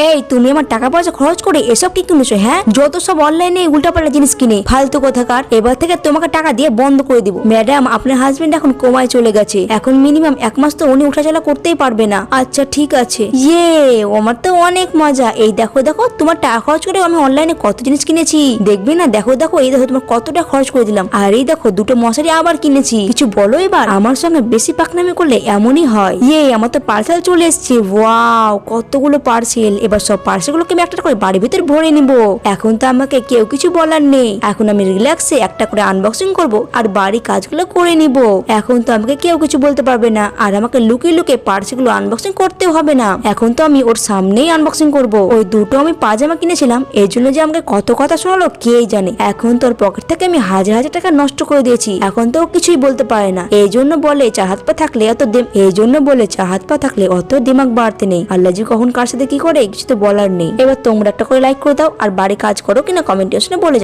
এই তুমি আমার টাকা পয়সা খরচ করে এসব কি কিনেছো? হ্যাঁ, যত সব অনলাইনে উল্টাপাল্টা জিনিস কিনে ফালতু কোথাকার। এবার থেকে তোমাকে টাকা দিয়ে বন্ধ করে দিব। ম্যাডাম, আপনার হাজবেন্ড এখন কোমায় চলে গেছে, এখন মিনিমাম 1 মাস তো উনি উঠাচলা করতেই পারবে না। আচ্ছা ঠিক আছে। আমার তো অনেক মজা। এই দেখো দেখো, তোমার টাকা খরচ করে আমি অনলাইনে কত জিনিস কিনেছি, দেখবে না? দেখো দেখো, এই দেখো তোমার কতটা খরচ করে দিলাম। আর এই দেখো, 2টো মশারি আবার কিনেছি। কিছু বলো এবার। আমার সঙ্গে বেশি পাকনামি করলে এমনই হয়। আমার তো পার্সেল চলে এসেছে। ওয়াও, কতগুলো পার্সেল। এবার সব পার্সেল গুলোকে আমি একটা করে বাড়ির ভিতর ভরে নিব। এখন তো আমাকে কেউ কিছু বলার নেই। এখন আমি রিল্যাক্সে একটা করে আনবক্সিং করব আর বাড়ি কাজগুলো করে নিব। এখন তো আমাকে কেউ কিছু বলতে পারবে না, আর আমাকে লুকিয়ে লুকিয়ে পার্সেল গুলো আনবক্সিং করতেও হবে না। এখন তো আমি ওর সামনেই আনবক্সিং করব। ওই 2টো আমি পাজামা কিনেছিলাম, এই জন্য যে আমাকে কত কথা শোনালো কে জানে। এখন তোর পকেট থেকে আমি হাজার হাজার টাকা নষ্ট করে দিয়েছি। এখন তো ও কিছুই বলতে পারে না। এই জন্য বলে 4 হাত পা থাকলে অত দিমাগ বাড়তে নেই। আল্লাহ জি কখন কার সাথে কি করে কিছু তো বলার নেই। এবার তোমরা একটা করে লাইক করে দাও আর বাড়ি কাজ করো কিনা কমেন্ট সেকশনে বলে